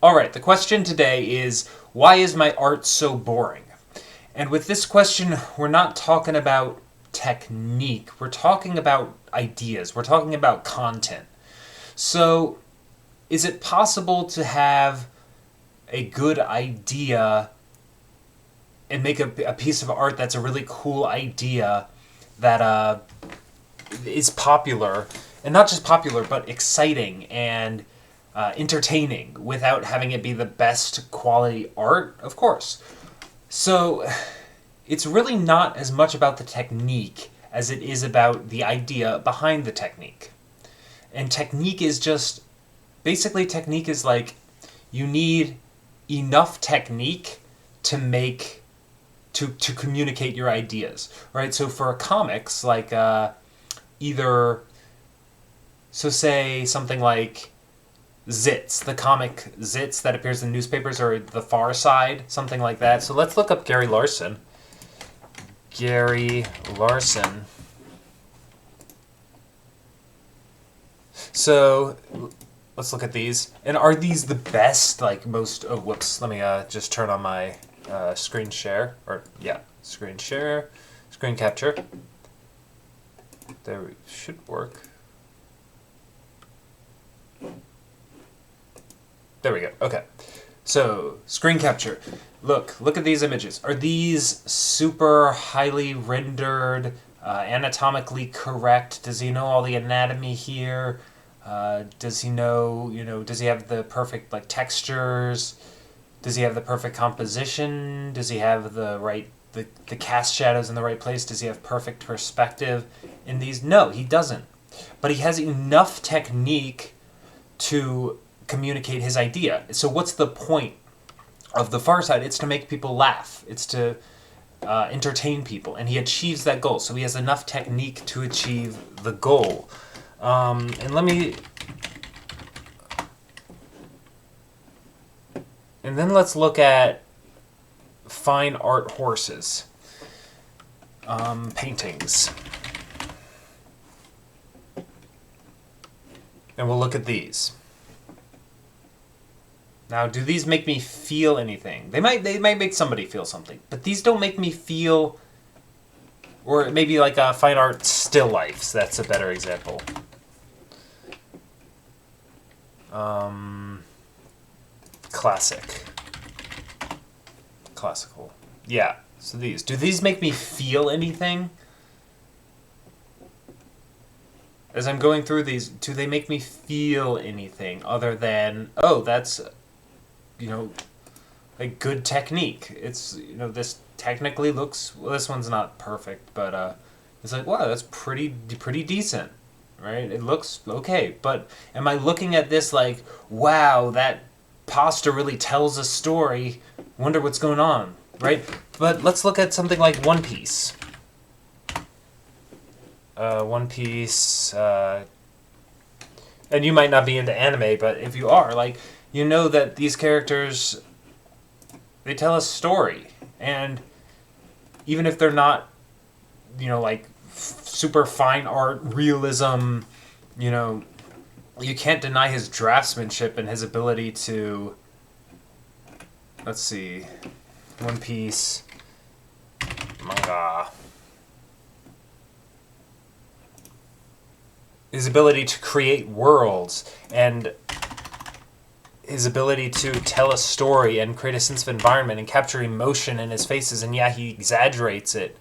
All right, the question today is why is my art so boring? And with this question, we're not talking about technique, we're talking about ideas, we're talking about content. So, is it possible to have a good idea and make a piece of art that's a really cool idea that is popular, and not just popular, but exciting and entertaining without having it be the best quality art? Of course. So it's really not as much about the technique as it is about the idea behind the technique. And technique is just basically technique is like you need enough technique to make to communicate your ideas, right? So for comics, like either so say something like Zits, the comic Zits that appears in newspapers, or The Far Side, something like that. So let's look up Gary Larson. Gary Larson. So let's look at these. And are these the best, like most, oh, whoops, let me just turn on my screen share, or yeah, screen share, screen capture. There, we should work. There we go. Okay. So, screen capture. Look at these images. Are these super highly rendered, anatomically correct? Does he know all the anatomy here? Does he know, does he have the perfect, like, textures? Does he have the perfect composition? Does he have the cast shadows in the right place? Does he have perfect perspective in these? No, he doesn't. But he has enough technique to communicate his idea. So what's the point of The Far Side? It's to make people laugh. It's to entertain people, and he achieves that goal. So he has enough technique to achieve the goal. And then let's look at fine art horses, paintings, and we'll look at these. Now, do these make me feel anything? They might make somebody feel something, but these don't make me feel. Or maybe like fine art still lifes. That's a better example. Classical. Yeah. So do these make me feel anything? As I'm going through these, do they make me feel anything other than, oh, that's a good technique. It's this technically looks, well, this one's not perfect, but it's like, wow, that's pretty decent, right? It looks okay, but am I looking at this like, wow, that pasta really tells a story? Wonder what's going on, right? But let's look at something like One Piece. One Piece, and you might not be into anime, but if you are, like, you know that these characters, they tell a story, and even if they're not, like super fine art realism, you can't deny his draftsmanship and his ability to. Let's see, One Piece manga. His ability to create worlds and his ability to tell a story and create a sense of environment and capture emotion in his faces, and yeah, he exaggerates it.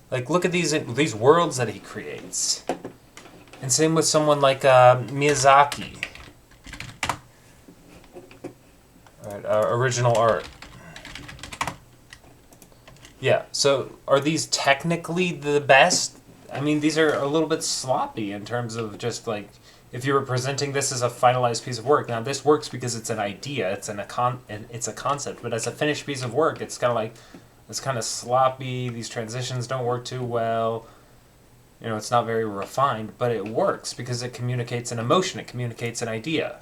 Like, look at these worlds that he creates. And same with someone like Miyazaki. All right, original art. Yeah, so are these technically the best? I mean, these are a little bit sloppy in terms of just like, if you were presenting this as a finalized piece of work. Now, this works because it's an idea, it's a concept, but as a finished piece of work, it's kind of sloppy. These transitions don't work too well. It's not very refined, but it works because it communicates an emotion, it communicates an idea.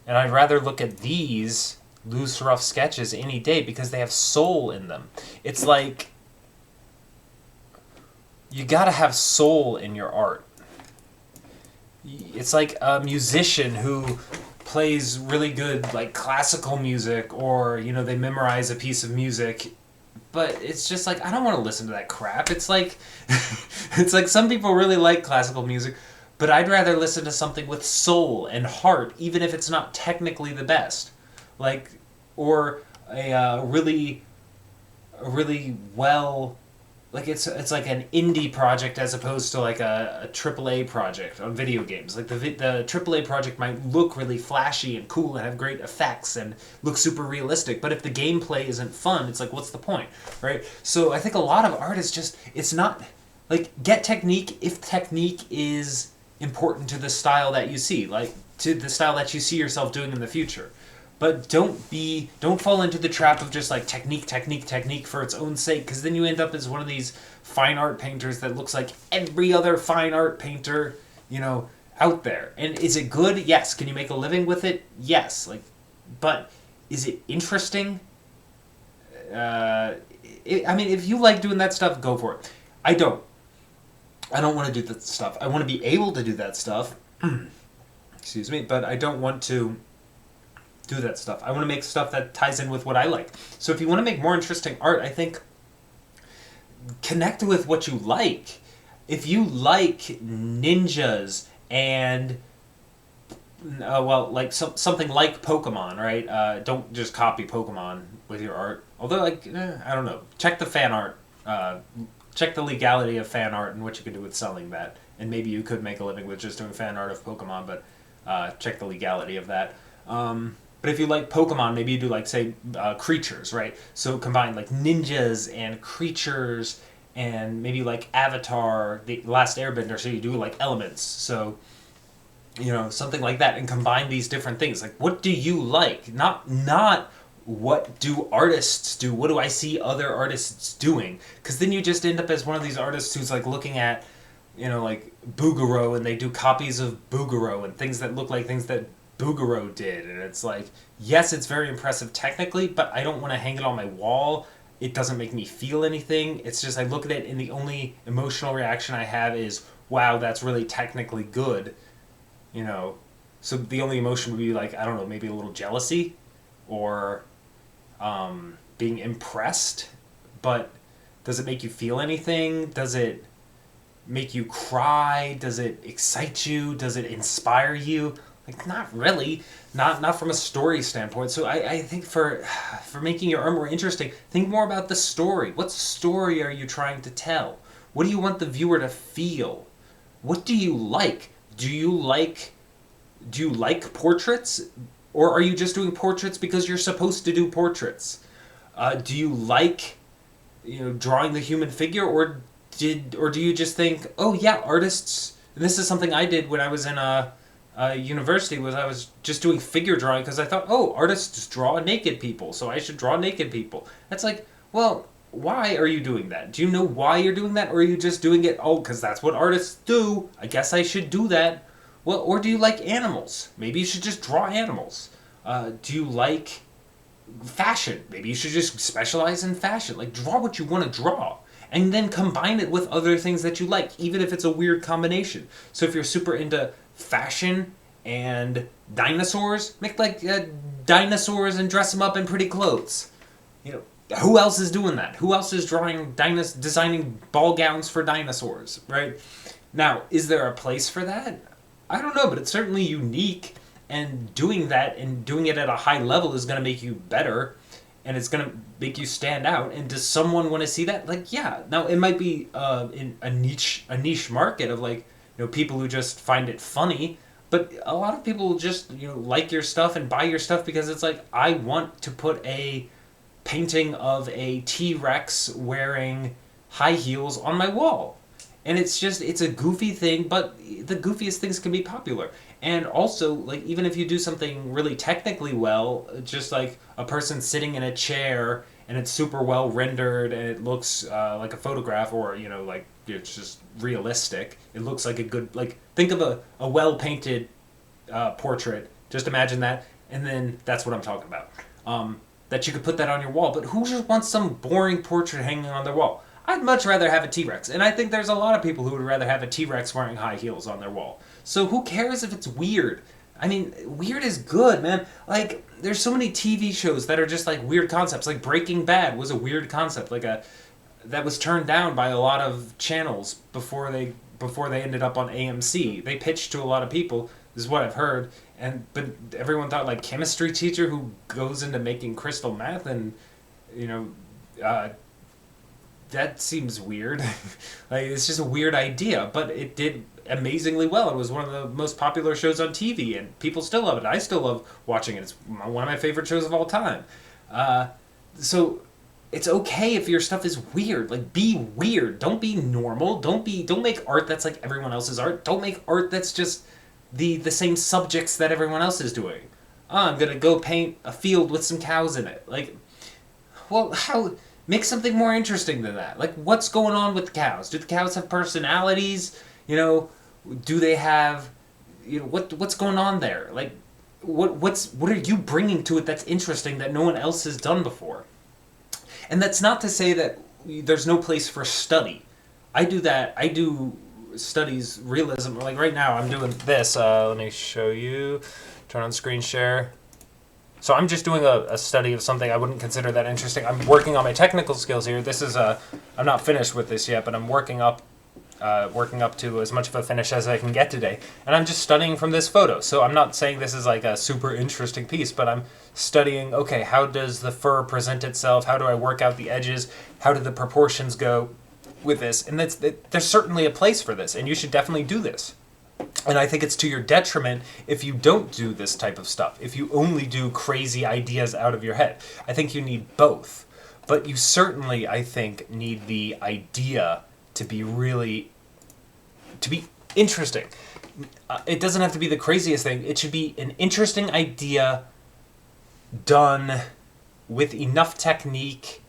And I'd rather look at these loose, rough sketches any day because they have soul in them. It's like, you gotta have soul in your art. It's like a musician who plays really good like classical music, or they memorize a piece of music, but it's just like I don't want to listen to that crap. It's like it's like some people really like classical music, but I'd rather listen to something with soul and heart, even if it's not technically the best. Like, or a really well, like it's like an indie project as opposed to like a AAA project on video games. Like the AAA project might look really flashy and cool and have great effects and look super realistic, but if the gameplay isn't fun, it's like what's the point, right? So I think a lot of art is just, it's not like, get technique if technique is important to the style that you see, like to the style that you see yourself doing in the future. But don't fall into the trap of just like technique for its own sake, because then you end up as one of these fine art painters that looks like every other fine art painter, out there. And is it good? Yes. Can you make a living with it? Yes. Like, but is it interesting? If you like doing that stuff, go for it. I don't. I don't want to do that stuff. I want to be able to do that stuff. Excuse me, but I don't want to do that stuff. I want to make stuff that ties in with what I like. So if you want to make more interesting art, I think connect with what you like. If you like ninjas and something like Pokemon, right? Don't just copy Pokemon with your art. Although, I don't know. Check the fan art. Check the legality of fan art and what you can do with selling that. And maybe you could make a living with just doing fan art of Pokemon, but check the legality of that. But if you like Pokemon, maybe you do like, say, creatures, right? So combine like ninjas and creatures, and maybe like Avatar, The Last Airbender, so you do like elements. So, something like that, and combine these different things. Like, what do you like? Not what do artists do? What do I see other artists doing? Because then you just end up as one of these artists who's like looking at, like Bouguereau, and they do copies of Bouguereau and things that look like things that Bouguereau did, and it's like, yes, it's very impressive technically, but I don't want to hang it on my wall. It doesn't make me feel anything. It's just I look at it, and the only emotional reaction I have is, wow, that's really technically good, So the only emotion would be like, I don't know, maybe a little jealousy, or being impressed. But does it make you feel anything? Does it make you cry? Does it excite you? Does it inspire you? Like, not really. Not from a story standpoint. So I think for making your art more interesting, think more about the story. What story are you trying to tell? What do you want the viewer to feel? What do you like? Do you like portraits? Or are you just doing portraits because you're supposed to do portraits? Do you like, drawing the human figure, or do you just think, oh yeah, artists? And this is something I did when I was in university, was I was just doing figure drawing because I thought, oh, artists draw naked people, so I should draw naked people. That's like, well, why are you doing that? Do you know why you're doing that, or are you just doing it, oh, because that's what artists do, I guess I should do that? Well, or do you like animals? Maybe you should just draw animals. Do you like fashion? Maybe you should just specialize in fashion. Like, draw what you want to draw, and then combine it with other things that you like, even if it's a weird combination. So if you're super into fashion and dinosaurs, make like dinosaurs and dress them up in pretty clothes. Who else is doing that? Who else is designing ball gowns for dinosaurs, right? Now, is there a place for that? I don't know, but it's certainly unique, and doing that and doing it at a high level is going to make you better, and it's going to make you stand out. And does someone want to see that? Like, yeah. Now, it might be in a niche market of like, people who just find it funny, but a lot of people just, like your stuff and buy your stuff because it's like, I want to put a painting of a T-Rex wearing high heels on my wall. And it's a goofy thing, but the goofiest things can be popular. And also, like, even if you do something really technically well, just like a person sitting in a chair and it's super well rendered and it looks like a photograph, or, like, it's just realistic. It looks like a good, like, think of a well-painted portrait. Just imagine that, and then that's what I'm talking about. That you could put that on your wall. But who just wants some boring portrait hanging on their wall? I'd much rather have a T-Rex, and I think there's a lot of people who would rather have a T-Rex wearing high heels on their wall. So who cares if it's weird? I mean, weird is good, man. Like, there's so many TV shows that are just like weird concepts. Like Breaking Bad was a weird concept, like a that was turned down by a lot of channels before they ended up on AMC. They pitched to a lot of people. This is what I've heard, and but everyone thought like chemistry teacher who goes into making crystal meth and you know uh, that seems weird. Like it's just a weird idea, but it did amazingly well. It was one of the most popular shows on TV, and people still love it. I still love watching it. It's one of my favorite shows of all time. Uh, so it's okay if your stuff is weird. Like be weird. Don't be normal. Don't make art that's like everyone else's art. Don't make art that's just the same subjects that everyone else is doing. Oh, I'm gonna go paint a field with some cows in it. Like well, how make something more interesting than that? Like, what's going on with the cows? Do the cows have personalities? You know, do they have, what's going on there? Like, what are you bringing to it that's interesting that no one else has done before? And that's not to say that there's no place for study. I do that. I do studies realism. Like right now, I'm doing this. Let me show you. Turn on screen share. So I'm just doing a study of something I wouldn't consider that interesting. I'm working on my technical skills here. This is I'm not finished with this yet, but I'm working up to as much of a finish as I can get today. And I'm just studying from this photo. So I'm not saying this is like a super interesting piece, but I'm studying, okay, how does the fur present itself? How do I work out the edges? How do the proportions go with this? And there's certainly a place for this, and you should definitely do this. And I think it's to your detriment if you don't do this type of stuff, if you only do crazy ideas out of your head. I think you need both. But you certainly, I think, need the idea to be interesting. It doesn't have to be the craziest thing. It should be an interesting idea done with enough technique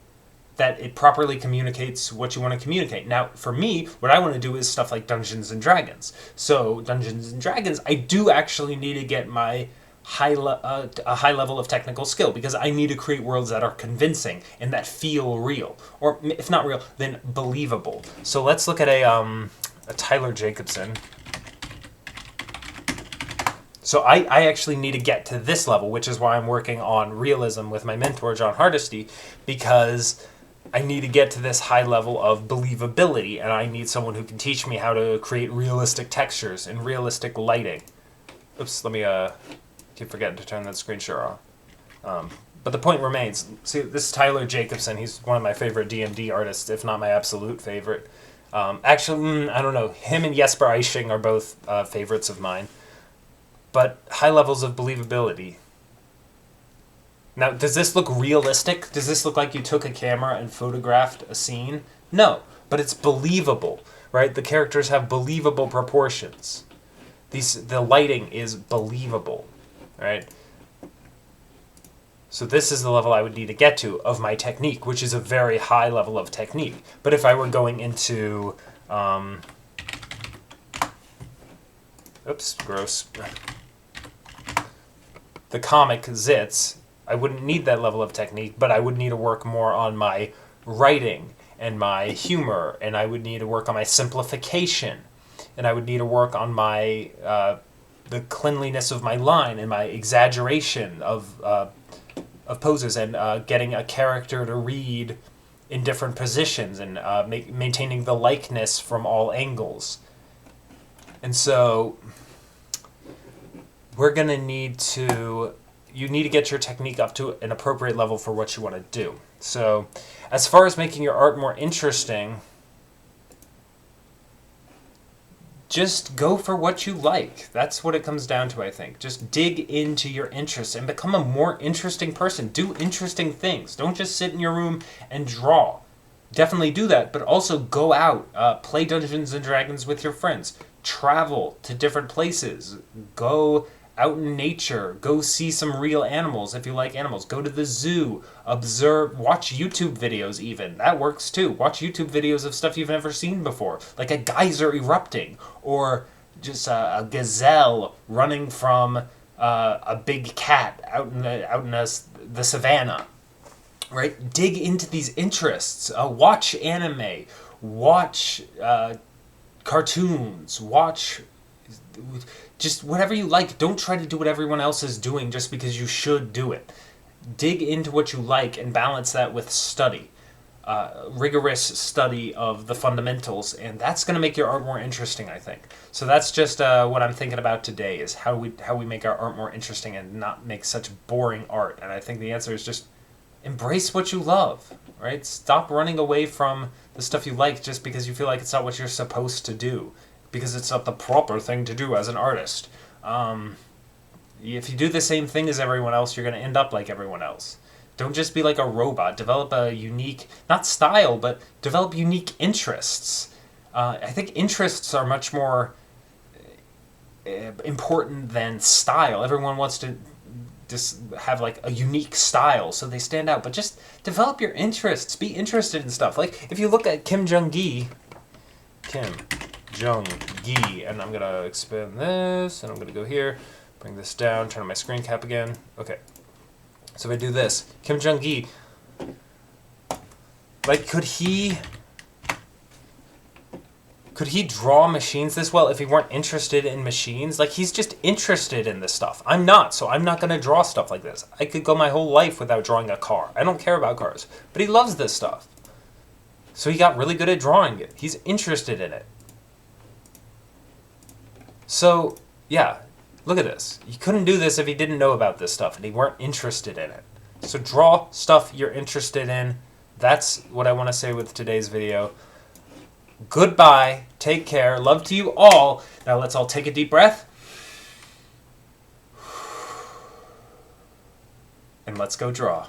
that it properly communicates what you want to communicate. Now, for me, what I want to do is stuff like Dungeons and Dragons. So, Dungeons and Dragons, I do actually need to get my a high level of technical skill because I need to create worlds that are convincing and that feel real, or if not real, then believable. So let's look at a Tyler Jacobson. So I actually need to get to this level, which is why I'm working on realism with my mentor, John Hardesty, because I need to get to this high level of believability, and I need someone who can teach me how to create realistic textures and realistic lighting. Oops, let me keep forgetting to turn that screen share off. But the point remains. See, this is Tyler Jacobson. He's one of my favorite D&D artists, if not my absolute favorite. Actually, I don't know. Him and Jesper Eiching are both favorites of mine. But high levels of believability. Now, does this look realistic? Does this look like you took a camera and photographed a scene? No, but it's believable, right? The characters have believable proportions. The lighting is believable, right? So this is the level I would need to get to of my technique, which is a very high level of technique. But if I were going into... oops, gross. The comic Zits, I wouldn't need that level of technique, but I would need to work more on my writing and my humor, and I would need to work on my simplification, and I would need to work on my the cleanliness of my line and my exaggeration of poses and getting a character to read in different positions and maintaining the likeness from all angles. And so we're going to you need to get your technique up to an appropriate level for what you want to do. So as far as making your art more interesting, just go for what you like. That's what it comes down to, I think. Just dig into your interests and become a more interesting person. Do interesting things. Don't just sit in your room and draw. Definitely do that, but also go out, play Dungeons and Dragons with your friends. Travel to different places. Go out in nature. Go see some real animals if you like animals. Go to the zoo. Observe. Watch YouTube videos even. That works too. Watch YouTube videos of stuff you've never seen before. Like a geyser erupting. Or just a gazelle running from a big cat out in the savannah. Right? Dig into these interests. Watch anime. Watch cartoons. Watch just whatever you like. Don't try to do what everyone else is doing just because you should do it. Dig into what you like and balance that with study. Rigorous study of the fundamentals, and that's going to make your art more interesting, I think. So that's just what I'm thinking about today, is how we make our art more interesting and not make such boring art. And I think the answer is just embrace what you love, right? Stop running away from the stuff you like just because you feel like it's not what you're supposed to do, because it's not the proper thing to do as an artist. If you do the same thing as everyone else, you're going to end up like everyone else. Don't just be like a robot. Develop a unique, not style, but develop unique interests. I think interests are much more important than style. Everyone wants to just have like a unique style so they stand out, but just develop your interests. Be interested in stuff. Like if you look at Kim Jong-gi, and I'm going to expand this, and I'm going to go here, bring this down, turn on my screen cap again. Okay. So if I do this, Kim Jong-gi, like, could he draw machines this well if he weren't interested in machines? Like, he's just interested in this stuff. I'm not, so I'm not going to draw stuff like this. I could go my whole life without drawing a car. I don't care about cars. But he loves this stuff. So he got really good at drawing it. He's interested in it. So, yeah. Look at this. He couldn't do this if he didn't know about this stuff and he weren't interested in it. So draw stuff you're interested in. That's what I want to say with today's video. Goodbye. Take care. Love to you all. Now let's all take a deep breath. And let's go draw.